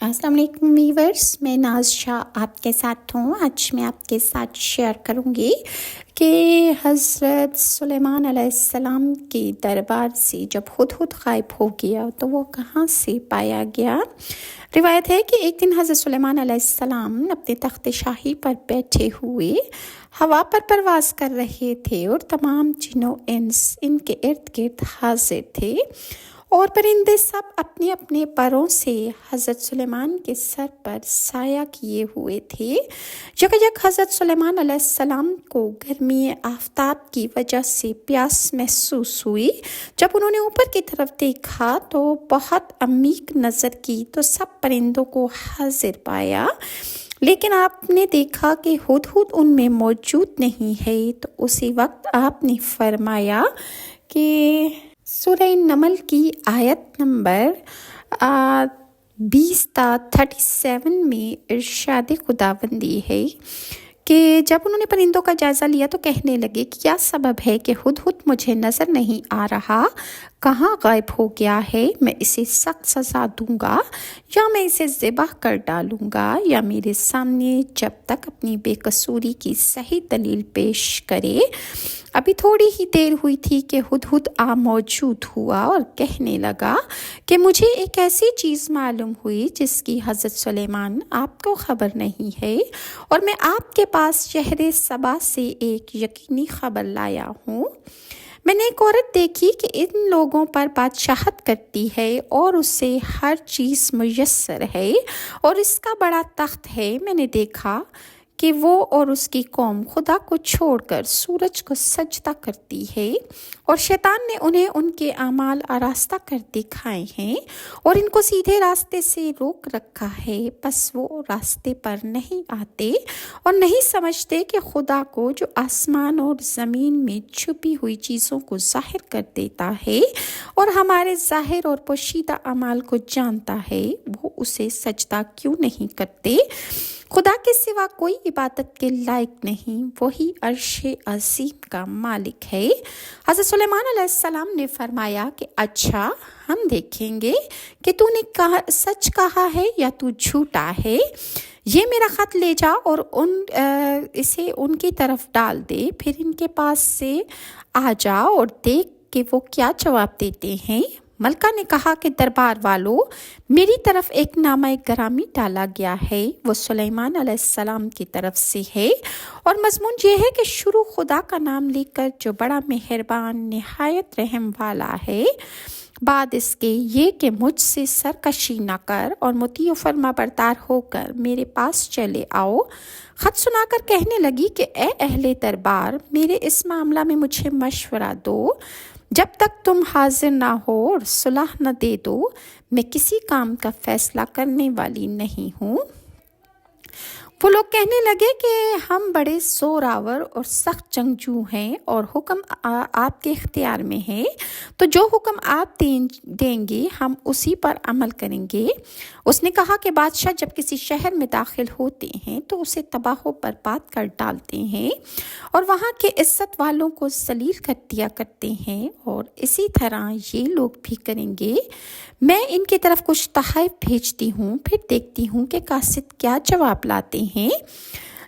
अस्सलाम वालेकुम वीवर्स, मैं नाज शाह आपके साथ हूँ। आज मैं आपके साथ शेयर करूँगी कि हज़रत सुलेमान अलैहिस्सलाम के दरबार से जब हुदहुद गायब हो गया तो वो कहाँ से पाया गया। रिवायत है कि एक दिन हज़रत सुलेमान अलैहिस्सलाम अपने तख्त शाही पर बैठे हुए हवा पर परवाज़ कर रहे थे और तमाम जिन्नो इंस इनके इर्द गिर्द हाजिर थे और परिंदे सब अपने अपने परों से हज़रत सुलेमान के सर पर साया किए हुए थे। यकयक हज़रत सुलेमान अलैहिस्सलाम को गर्मी आफताब की वजह से प्यास महसूस हुई। जब उन्होंने ऊपर की तरफ देखा तो बहुत अमीक नज़र की तो सब परिंदों को हाजिर पाया, लेकिन आपने देखा कि हुदहुद उनमें मौजूद नहीं है। तो उसी वक्त आपने फरमाया कि सूरह नमल की आयत नंबर 20-37 में इरशाद खुदाबंदी है कि जब उन्होंने परिंदों का जायज़ा लिया तो कहने लगे कि क्या सबब है कि हुदहुद मुझे नज़र नहीं आ रहा, कहाँ गायब हो गया है। मैं इसे सख्त सज़ा दूंगा या मैं इसे ज़िबह कर डालूंगा या मेरे सामने जब तक अपनी बेकसूरी की सही दलील पेश करे। अभी थोड़ी ही देर हुई थी कि हुदहुद मौजूद हुआ और कहने लगा कि मुझे एक ऐसी चीज़ मालूम हुई जिसकी हज़रत सुलेमान आपको ख़बर नहीं है और मैं आपके पास शहर सबा से एक यकीनी ख़बर लाया हूँ। मैंने एक औरत देखी कि इन लोगों पर बादशाहत करती है और उसे हर चीज़ मुयस्सर है और इसका बड़ा तख्त है। मैंने देखा कि वो और उसकी कौम खुदा को छोड़कर सूरज को सजदा करती है और शैतान ने उन्हें उनके आमाल आरास्ता कर दिखाए हैं और इनको सीधे रास्ते से रोक रखा है। बस वो रास्ते पर नहीं आते और नहीं समझते कि खुदा को जो आसमान और ज़मीन में छुपी हुई चीज़ों को ज़ाहिर कर देता है और हमारे ज़ाहिर और पोशीदा अमाल को जानता है, वो उसे सजदा क्यों नहीं करते। खुदा के सिवा कोई इबादत के लायक नहीं, वही अर्शे अज़ीम का मालिक है। हज़रत सुलेमान अलैहिस्सलाम ने फरमाया कि अच्छा, हम देखेंगे कि तूने सच कहा है या तू झूठा है। ये मेरा ख़त ले जा और इसे उनकी तरफ डाल दे, फिर इनके पास से आ जा और देख कि वो क्या जवाब देते हैं। मलका ने कहा कि दरबार वालों, मेरी तरफ एक नामा गरामी डाला गया है, वो सुलेमान अलैहिस्सलाम की तरफ से है और मजमून ये है कि शुरू खुदा का नाम लेकर जो बड़ा मेहरबान निहायत रहम वाला है, बाद इसके ये कि मुझसे सरकशी न कर और मुतीय फरमा बरदार होकर मेरे पास चले आओ। ख़त सुनाकर कहने लगी कि ए अहले दरबार, मेरे इस मामला में मुझे मशवरा दो। जब तक तुम हाजिर ना हो और सुलह न दे दो, मैं किसी काम का फैसला करने वाली नहीं हूँ। वो लोग कहने लगे कि हम बड़े ज़ोरावर और सख्त जंगजू हैं और हुक्म आपके इख्तियार में है, तो जो हुक्म आप देंगे हम उसी पर अमल करेंगे। उसने कहा कि बादशाह जब किसी शहर में दाखिल होते हैं तो उसे तबाह बर्बाद कर डालते हैं और वहाँ के इज्जत वालों को जलील कर दिया करते हैं और इसी तरह ये लोग भी करेंगे। मैं इनकी तरफ कुछ तोहफ़े भेजती हूँ, फिर देखती हूँ कि कासिद क्या जवाब लाते हैं।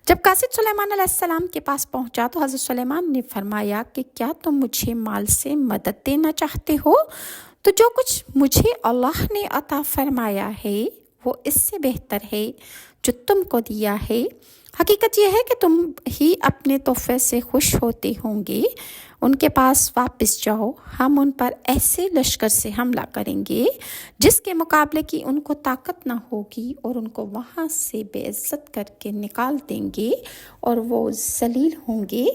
जब कासिद सुलेमान अलैहिस्सलाम के पास पहुँचा तो हज़रत सुलेमान ने फरमाया कि क्या तुम मुझे माल से मदद देना चाहते हो? तो जो कुछ मुझे अल्लाह ने अता फरमाया है वो इससे बेहतर है जो तुमको दिया है। हकीकत यह है कि तुम ही अपने तोहफे से खुश होते होंगे। उनके पास वापस जाओ, हम उन पर ऐसे लश्कर से हमला करेंगे जिसके मुकाबले की उनको ताकत ना होगी और उनको वहाँ से बेइज्जत करके निकाल देंगे और वो जलील होंगे।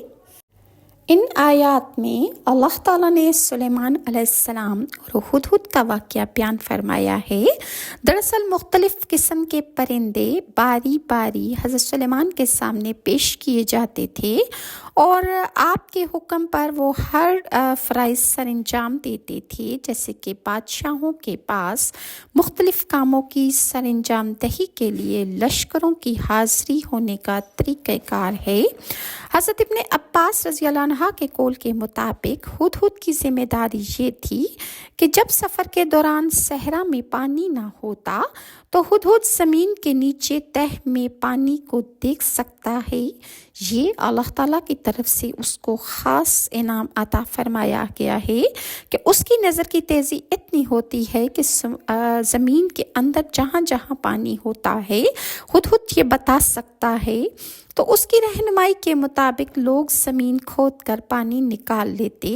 इन आयात में अल्लाह ताला ने सुलेमान अलैहिस्सलाम और हुदहुद का वाक़या बयान फरमाया है। दरअसल मुख्तलिफ़ किस्म के परिंदे बारी बारी हज़रत सुलेमान के सामने पेश किए जाते थे और आपके हुक्म पर वो हर फ़राइज़ सर अंजाम देते थे, जैसे कि बादशाहों के पास मुख्तलिफ़ कामों की सर अंजाम दही के लिए लश्करों की हाज़िरी होने का तरीक़ाकार है। हज़रत इब्ने अब्बास रज़ी अल्लाह अन्हा के कौल के मुताबिक हुदहुद की ज़िम्मेदारी ये थी कि जब सफ़र के दौरान सहरा में पानी ना होता تو ہدہد زمین کے نیچے تہ میں پانی کو دیکھ سکتا ہے۔ یہ اللہ تعالیٰ کی طرف سے اس کو خاص انعام عطا فرمایا گیا ہے کہ اس کی نظر کی تیزی اتنی ہوتی ہے کہ زمین کے اندر جہاں جہاں پانی ہوتا ہے ہدہد یہ بتا سکتا ہے۔ تو اس کی رہنمائی کے مطابق لوگ زمین کھود کر پانی نکال لیتے۔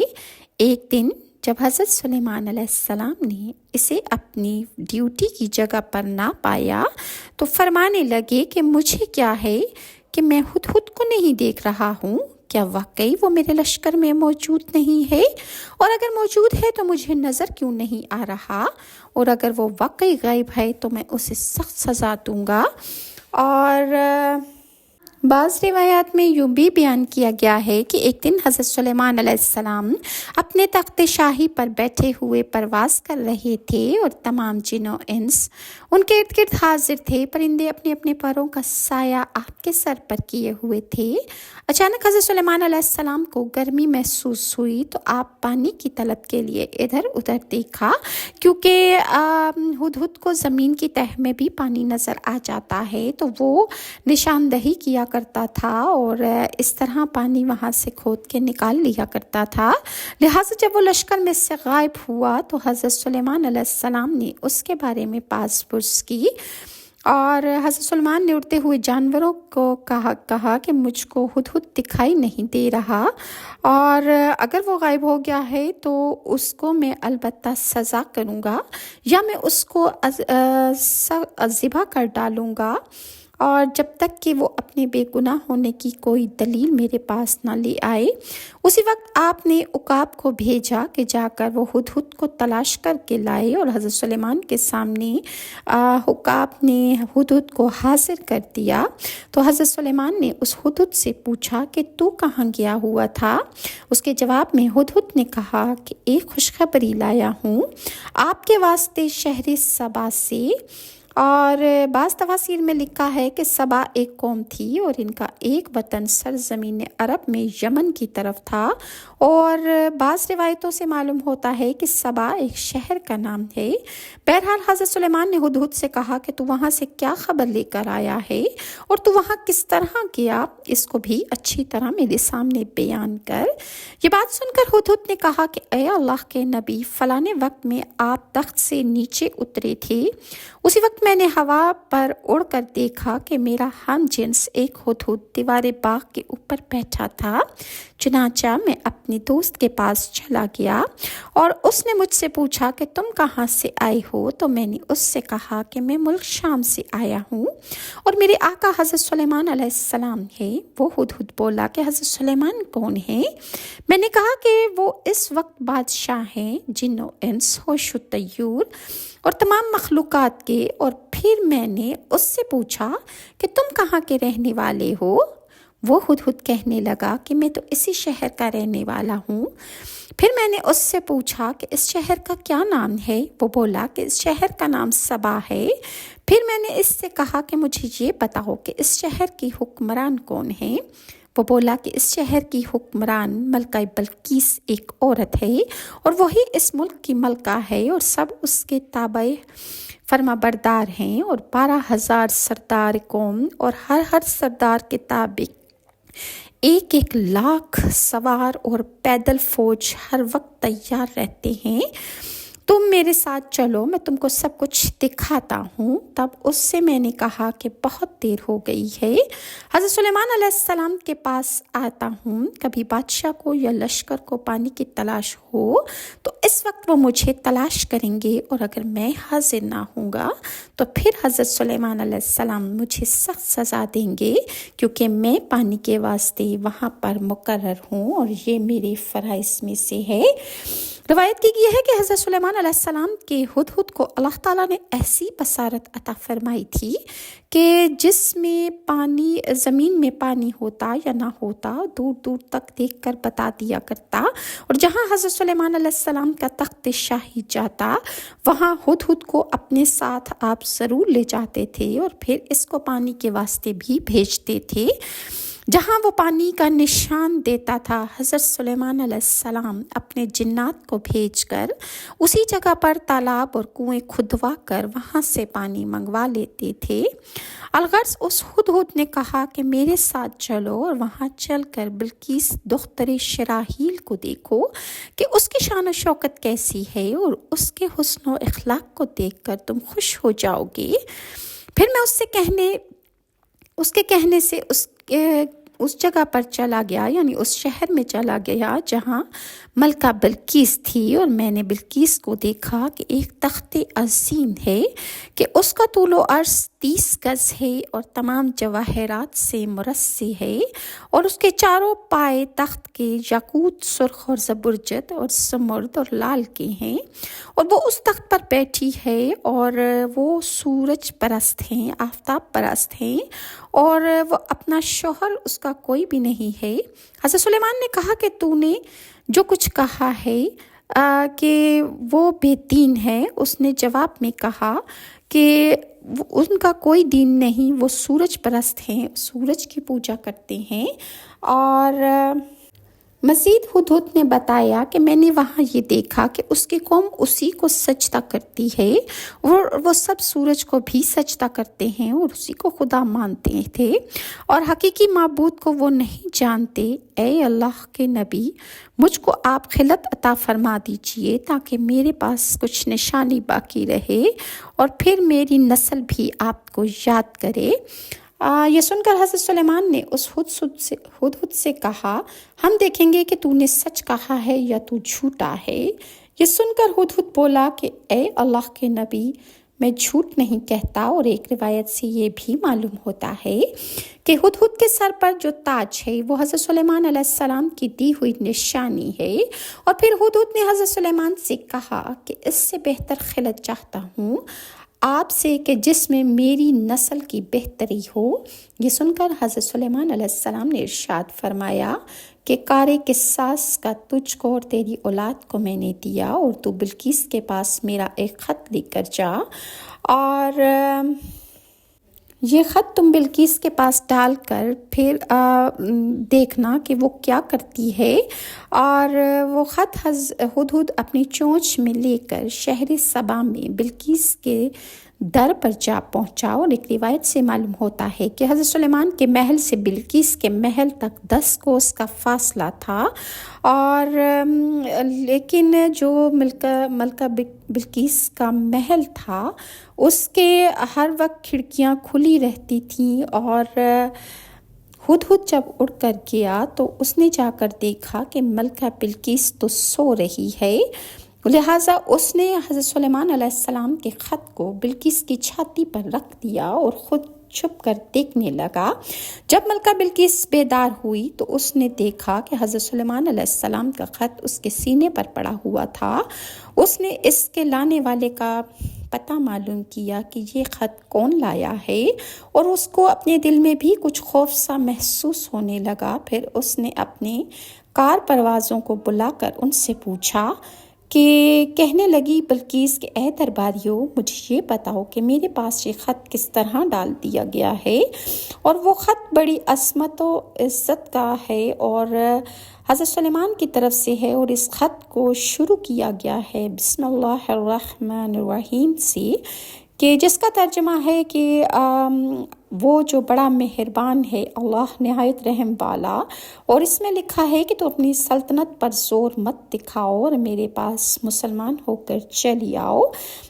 ایک دن جب حضرت سلیمان علیہ السلام نے اسے اپنی ڈیوٹی کی جگہ پر نہ پایا تو فرمانے لگے کہ مجھے کیا ہے کہ میں ہدہد کو نہیں دیکھ رہا ہوں، کیا واقعی وہ میرے لشکر میں موجود نہیں ہے؟ اور اگر موجود ہے تو مجھے نظر کیوں نہیں آ رہا؟ اور اگر وہ واقعی غائب ہے تو میں اسے سخت سزا دوں گا۔ اور بعض روایات میں یوں بھی بیان کیا گیا ہے کہ ایک دن حضرت سلیمان علیہ السلام اپنے تخت شاہی پر بیٹھے ہوئے پرواز کر رہے تھے اور تمام جن و انس ان کے ارد گرد حاضر تھے۔ پرندے اپنے اپنے پروں کا سایہ آپ کے سر پر کیے ہوئے تھے۔ اچانک حضرت سلیمان علیہ السلام کو گرمی محسوس ہوئی تو آپ پانی کی طلب کے لیے ادھر ادھر دیکھا، کیونکہ ہدہد کو زمین کی تہ میں بھی پانی نظر آ جاتا ہے تو وہ نشاندہی کیا کرتا تھا اور اس طرح پانی وہاں سے کھود کے نکال لیا کرتا تھا۔ لہٰذا جب وہ لشکر میں سے غائب ہوا تو حضرت سلیمان علیہ السلام نے اس کے بارے میں پاس پرس کی اور حضرت سلیمان نے اڑتے ہوئے جانوروں کو کہا کہ مجھ کو ہدہد دکھائی نہیں دے رہا، اور اگر وہ غائب ہو گیا ہے تو اس کو میں البتہ سزا کروں گا یا میں اس کو ذبح کر ڈالوں گا، اور جب تک کہ وہ اپنے بے گناہ ہونے کی کوئی دلیل میرے پاس نہ لے آئے۔ اسی وقت آپ نے عقاب کو بھیجا کہ جا کر وہ ہدہد کو تلاش کر کے لائے، اور حضرت سلیمان کے سامنے عقاب نے ہدہد کو حاضر کر دیا۔ تو حضرت سلیمان نے اس ہدہد سے پوچھا کہ تو کہاں گیا ہوا تھا؟ اس کے جواب میں ہدہد نے کہا کہ ایک خوشخبری لایا ہوں آپ کے واسطے شہر سبا سے۔ اور بعض تفاسیر میں لکھا ہے کہ سبا ایک قوم تھی اور ان کا ایک وطن سرزمین عرب میں یمن کی طرف تھا، اور بعض روایتوں سے معلوم ہوتا ہے کہ سبا ایک شہر کا نام ہے۔ بہرحال حضرت سلیمان نے ہدہد سے کہا کہ تو وہاں سے کیا خبر لے کر آیا ہے اور تو وہاں کس طرح گیا، اس کو بھی اچھی طرح میرے سامنے بیان کر۔ یہ بات سن کر ہدہد نے کہا کہ اے اللہ کے نبی، فلانے وقت میں آپ تخت سے نیچے اترے تھے، اسی وقت میں نے ہوا پر اڑ کر دیکھا کہ میرا ہم جنس ایک ہدہد دیوار باغ کے اوپر بیٹھا تھا۔ چنانچہ میں اپنے دوست کے پاس چلا گیا اور اس نے مجھ سے پوچھا کہ تم کہاں سے آئے ہو؟ تو میں نے اس سے کہا کہ میں ملک شام سے آیا ہوں اور میرے آقا حضرت سلیمان علیہ السلام ہے۔ وہ ہدہد بولا کہ حضرت سلیمان کون ہے؟ میں نے کہا کہ وہ اس وقت بادشاہ ہیں جن و انس، ہوش و طیور اور تمام مخلوقات کے۔ اور پھر میں نے اس سے پوچھا کہ تم کہاں کے رہنے والے ہو؟ وہ ہدہد کہنے لگا کہ میں تو اسی شہر کا رہنے والا ہوں۔ پھر میں نے اس سے پوچھا کہ اس شہر کا کیا نام ہے؟ وہ بولا کہ اس شہر کا نام سبا ہے۔ پھر میں نے اس سے کہا کہ مجھے یہ بتاؤ کہ اس شہر کی حکمران کون ہے؟ وہ بولا کہ اس شہر کی حکمران ملکہ بلقیس ایک عورت ہے اور وہی اس ملک کی ملکہ ہے اور سب اس کے تابع فرما بردار ہیں، اور 12,000 سردار قوم اور ہر سردار کے تابع 1,00,000 سوار اور پیدل فوج ہر وقت تیار رہتے ہیں۔ تم میرے ساتھ چلو، میں تم کو سب کچھ دکھاتا ہوں۔ تب اس سے میں نے کہا کہ بہت دیر ہو گئی ہے، حضرت سلیمان علیہ السلام کے پاس آتا ہوں، کبھی بادشاہ کو یا لشکر کو پانی کی تلاش ہو تو اس وقت وہ مجھے تلاش کریں گے، اور اگر میں حاضر نہ ہوں گا تو پھر حضرت سلیمان علیہ السلام مجھے سخت سزا دیں گے، کیونکہ میں پانی کے واسطے وہاں پر مقرر ہوں اور یہ میرے فرائض میں سے ہے۔ روایت کی گئی ہے کہ حضرت سلیمان علیہ السلام کے ہدہد کو اللہ تعالیٰ نے ایسی بصارت عطا فرمائی تھی کہ جس میں پانی، زمین میں پانی ہوتا یا نہ ہوتا، دور دور تک دیکھ کر بتا دیا کرتا، اور جہاں حضرت سلیمان علیہ السلام کا تخت شاہی جاتا وہاں ہدہد کو اپنے ساتھ آپ ضرور لے جاتے تھے اور پھر اس کو پانی کے واسطے بھی بھیجتے تھے۔ جہاں وہ پانی کا نشان دیتا تھا، حضرت سلیمان علیہ السلام اپنے جنات کو بھیج کر اسی جگہ پر تالاب اور کنویں کھدوا کر وہاں سے پانی منگوا لیتے تھے۔ الغرض اس ہدہد نے کہا کہ میرے ساتھ چلو اور وہاں چل کر بلقیس دختر شراحیل کو دیکھو کہ اس کی شان و شوکت کیسی ہے، اور اس کے حسن و اخلاق کو دیکھ کر تم خوش ہو جاؤ گے۔ پھر میں اس کے کہنے سے اس جگہ پر چلا گیا، یعنی اس شہر میں چلا گیا جہاں ملکہ بلقیس تھی، اور میں نے بلقیس کو دیکھا کہ ایک تخت عظیم ہے کہ اس کا طول و عرض 30 گز ہے اور تمام جواہرات سے مرصع ہے، اور اس کے چاروں پائے تخت کے یاقوت، سرخ اور زبرجد اور سمرد اور لال کے ہیں، اور وہ اس تخت پر بیٹھی ہے، اور وہ سورج پرست ہیں، آفتاب پرست ہیں، اور وہ اپنا شوہر اس کا کوئی بھی نہیں ہے۔ حضرت سلیمان نے کہا کہ تو نے جو کچھ کہا ہے کہ وہ بے دین ہے۔ اس نے جواب میں کہا کہ ان کا کوئی دین نہیں، وہ سورج پرست ہیں، سورج کی پوجا کرتے ہیں۔ اور مزید ہدہد نے بتایا کہ میں نے وہاں یہ دیکھا کہ اس کی قوم اسی کو سجدہ کرتی ہے، اور وہ سب سورج کو بھی سجدہ کرتے ہیں اور اسی کو خدا مانتے تھے، اور حقیقی معبود کو وہ نہیں جانتے۔ اے اللہ کے نبی، مجھ کو آپ خلت عطا فرما دیجئے تاکہ میرے پاس کچھ نشانی باقی رہے، اور پھر میری نسل بھی آپ کو یاد کرے۔ یہ سن کر حضرت سلیمان نے اس ہدہد سے کہا، ہم دیکھیں گے کہ تو نے سچ کہا ہے یا تو جھوٹا ہے۔ یہ سن کر ہدہد بولا کہ اے اللہ کے نبی، میں جھوٹ نہیں کہتا، اور ایک روایت سے یہ بھی معلوم ہوتا ہے کہ ہدہد کے سر پر جو تاج ہے وہ حضرت سلیمان علیہ السلام کی دی ہوئی نشانی ہے۔ اور پھر ہدہد نے حضرت سلیمان سے کہا کہ اس سے بہتر خلت چاہتا ہوں آپ سے کہ جس میں میری نسل کی بہتری ہو۔ یہ سن کر حضرت سلیمان علیہ السلام نے ارشاد فرمایا کہ کار قصاص کا تجھ کو اور تیری اولاد کو میں نے دیا، اور تو بلقیس کے پاس میرا ایک خط لے کر جا، اور یہ خط تم بلقیس کے پاس ڈال کر پھر دیکھنا کہ وہ کیا کرتی ہے۔ اور وہ خط ہدہد اپنی چونچ میں لے کر شہر سبا میں بلقیس کے در پر جا پہنچا، اور ایک روایت سے معلوم ہوتا ہے کہ حضرت سلیمان کے محل سے بلقیس کے محل تک 10 کوس کا فاصلہ تھا، اور لیکن جو ملکہ بلقیس کا محل تھا اس کے ہر وقت کھڑکیاں کھلی رہتی تھیں، اور ہدہد جب اڑ کر گیا تو اس نے جا کر دیکھا کہ ملکہ بلقیس تو سو رہی ہے، لہٰذا اس نے حضرت سلیمان علیہ السلام کے خط کو بلقیس کی چھاتی پر رکھ دیا اور خود چھپ کر دیکھنے لگا۔ جب ملکہ بلقیس بیدار ہوئی تو اس نے دیکھا کہ حضرت سلیمان علیہ السلام کا خط اس کے سینے پر پڑا ہوا تھا۔ اس نے اس کے لانے والے کا پتہ معلوم کیا کہ یہ خط کون لایا ہے، اور اس کو اپنے دل میں بھی کچھ خوف سا محسوس ہونے لگا۔ پھر اس نے اپنے کار پروازوں کو بلا کر ان سے پوچھا کہ کہنے لگی بلقیس کہ اے درباریوں، مجھے یہ بتاؤ کہ میرے پاس یہ خط کس طرح ڈال دیا گیا ہے، اور وہ خط بڑی عظمت و عزت کا ہے اور حضرت سلیمان کی طرف سے ہے، اور اس خط کو شروع کیا گیا ہے بسم اللہ الرحمن الرحیم سے، کہ جس کا ترجمہ ہے کہ وہ جو بڑا مہربان ہے، اللہ نہایت رحم والا، اور اس میں لکھا ہے کہ تو اپنی سلطنت پر زور مت دکھاؤ اور میرے پاس مسلمان ہو کر چلی آؤ۔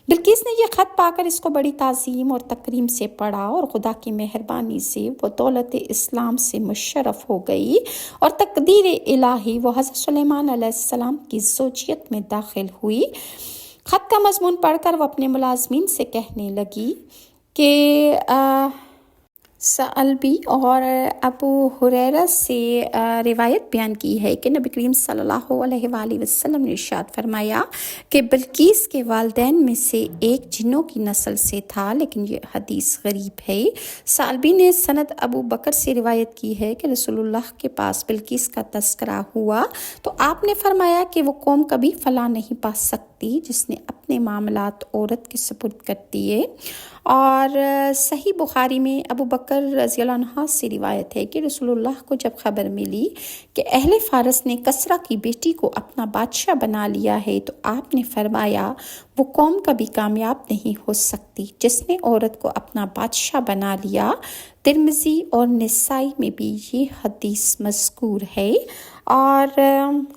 بلقیس نے یہ خط پا کر اس کو بڑی تعظیم اور تکریم سے پڑھا، اور خدا کی مہربانی سے وہ دولت اسلام سے مشرف ہو گئی، اور تقدیر الہی وہ حضرت سلیمان علیہ السلام کی زوجیت میں داخل ہوئی۔ خط کا مضمون پڑھ کر وہ اپنے ملازمین سے کہنے لگی کہ سعلبی اور ابو ہریرہ سے روایت بیان کی ہے کہ نبی کریم صلی اللہ علیہ وآلہ وسلم نے ارشاد فرمایا کہ بلقیس کے والدین میں سے ایک جنوں کی نسل سے تھا، لیکن یہ حدیث غریب ہے۔ سعلبی نے سند ابو بکر سے روایت کی ہے کہ رسول اللہ کے پاس بلقیس کا تذکرہ ہوا تو آپ نے فرمایا کہ وہ قوم کبھی فلاح نہیں پا سکتی सकती जिसने अपने मामलात औरत के सुपुर्द कर दिए। और सही बुखारी में अबू बकर रज़ियल्लाहु अन्हु से रिवायत है कि रसूलुल्लाह को जब खबर मिली कि अहले फ़ारस ने कसरा की बेटी को अपना बादशाह बना लिया है तो आपने फरमाया वो कौम कभी कामयाब नहीं हो सकती जिसने औरत को अपना बादशाह बना लिया। तिर्मिज़ी और निसाई में भी ये हदीस मज़कूर है। और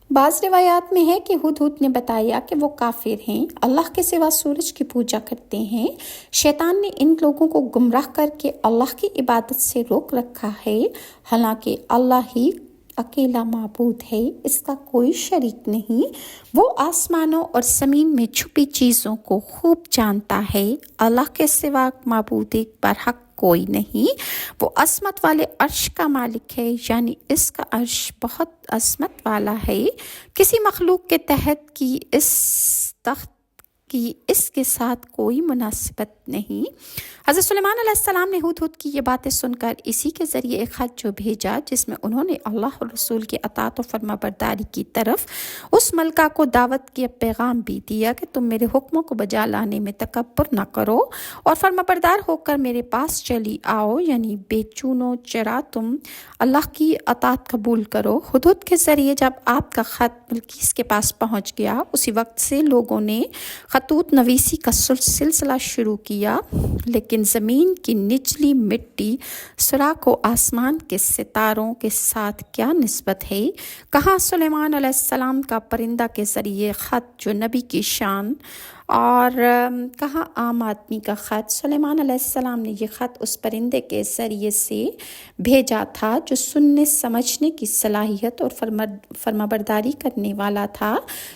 बाज़ रिवायात में है कि हुदहुद ने बताया कि वो काफिर हैं, अल्लाह के सिवा सूरज की पूजा करते हैं। शैतान ने इन लोगों को गुमराह करके अल्लाह की इबादत से रोक रखा है, हालांकि अल्लाह ही अकेला माबूद है, इसका कोई शरीक नहीं। वो आसमानों और ज़मीन में छुपी चीज़ों को खूब जानता है। अल्लाह के सिवा माबूद एक बरहक कोई नहीं। वो असमत वाले अर्श का मालिक है, यानी इसका अर्श बहुत असमत वाला है। किसी मखलूक के तहत की इस तख्त की इसके साथ कोई मुनासिबत नहीं। हज़रत सुलेमान अलैहिस्सलाम ने हुदहुद की ये बातें सुनकर इसी के ज़रिए एक ख़त जो भेजा जिसमें उन्होंने अल्लाह और रसूल की अताअत और फरमाबरदारी की तरफ उस मलका को दावत की पैगाम भी दिया कि तुम मेरे हुक्मों को बजा लाने में तकब्बुर न करो और फरमाबरदार होकर मेरे पास चली आओ, यानी बेचूनो चरा तुम अल्लाह की अताअत कबूल करो। हुदहुद के ज़रिए जब आपका ख़त बिल्किस के पास पहुँच गया, उसी वक्त से लोगों ने खतूत नवीसी का सिलसिला शुरू किया, लेकिन ज़मीन की निचली मिट्टी सुराख व आसमान के सितारों के साथ क्या निस्बत है। कहाँ सुलेमान अलैहिस्सलाम का परिंदा के ज़रिए ख़त जो नबी की शान, और कहाँ आम आदमी का ख़त। सुलेमान अलैहिस्सलाम ने ये ख़त उस परिंदे के ज़रिए से भेजा था जो सुनने समझने की सलाहियत और फरमाबरदारी करने वाला था।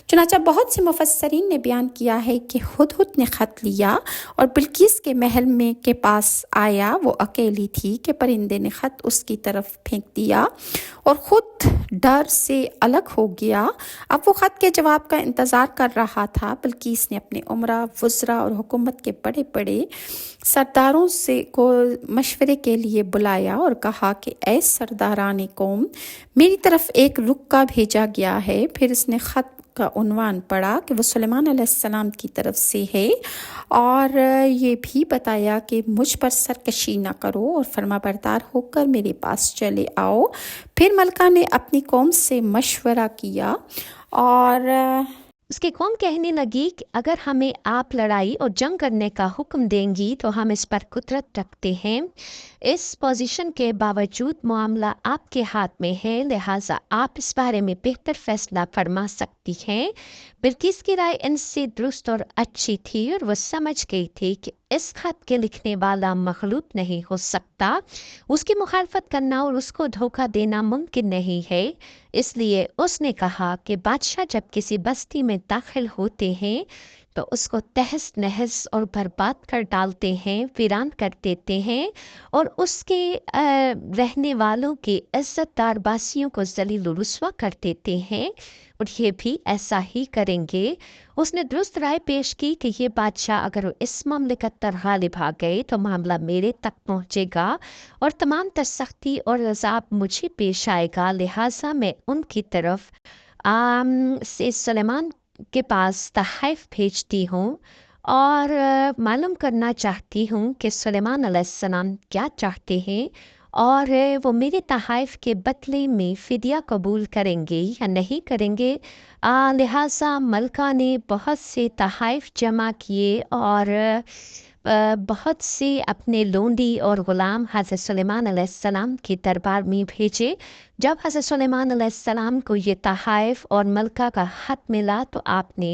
चुनांचे बहुत से मुफस्सरीन ने बयान किया है कि हुदहुद ने ख़त लिया और बिल्किस के महल में के पास आया। वो अकेली थी कि परिंदे ने ख़त उसकी तरफ फेंक दिया और ख़ुद डर से अलग हो गया। अब वो ख़त के जवाब का इंतज़ार कर रहा था। बिल्किस ने अपने उमरा, वज़रा और हुकूमत के बड़े बड़े सरदारों से को मशवरे के लिए बुलाया और कहा कि ऐ सरदारान कौम, मेरी तरफ एक रुक्का भेजा गया है। फिर इसने ख़त का उन्वान पढ़ा कि वो सुलेमान अलैहिस्सलाम की तरफ से है और ये भी बताया कि मुझ पर सरकशी न करो और फरमाबरदार होकर मेरे पास चले आओ। फिर मलका ने अपनी कौम से मशवरा किया और उसकी कौम कहने लगी कि अगर हमें आप लड़ाई और जंग करने का हुक्म देंगी तो हम इस पर कुदरत रखते हैं। इस पोजीशन के बावजूद मामला आपके हाथ में है, लिहाजा आप इस बारे में बेहतर फैसला फरमा सकती हैं। बिल्किस की राय इनसे दुरुस्त और अच्छी थी और वो समझ गई थी कि इस खत के लिखने वाला मखलूक नहीं हो सकता, उसकी मुखालफत करना और उसको धोखा देना मुमकिन नहीं है। इसलिए उसने कहा कि बादशाह जब किसी बस्ती में दाखिल होते हैं तो उसको तहस नहस और बर्बाद कर डालते हैं, वीरान कर देते हैं और उसके रहने वालों के इज्जतदार बासियों को जलील रुस्वा कर देते हैं और ये भी ऐसा ही करेंगे। उसने दुरुस्त राय पेश की कि ये बादशाह अगर इस ममलिकत पर गालिब आ गए तो मामला मेरे तक पहुँचेगा और तमाम तर सख्ती और अजाब मुझे पेश आएगा। लिहाजा मैं उनकी तरफ से सुलेमान के पास तहफ़ भेजती हूँ और मालूम करना चाहती हूँ कि सुलेमान अलैहिस्सलाम क्या चाहते हैं और वो मेरे तहफ़ के बदले में फ़िदिया कबूल करेंगे या नहीं करेंगे। लिहाजा मलका ने बहुत से तहफ़ जमा किए और बहुत से अपने लोंडी और ग़ुलाम हज़रत सुलेमान अलैहिस्सलाम के दरबार में भेजे। जब हज़रत सुलेमान अलैहिस्सलाम को ये तहफ़ और मलका का ख़त मिला तो आपने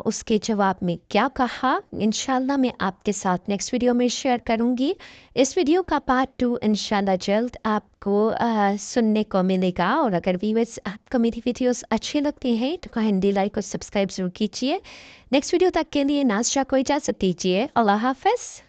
उसके जवाब में क्या कहा, इंशाल्लाह मैं आपके साथ नेक्स्ट वीडियो में शेयर करूंगी। इस वीडियो का पार्ट 2 इंशाल्लाह जल्द आपको सुनने को मिलेगा। और अगर व्यूअर्स आपको मेरी वीडियोस अच्छी लगती हैं तो काइंडली लाइक और सब्सक्राइब जरूर कीजिए। नेक्स्ट वीडियो तक के लिए नाज़िशा को इजाज़त दीजिए। अल्लाह हाफ़िज़।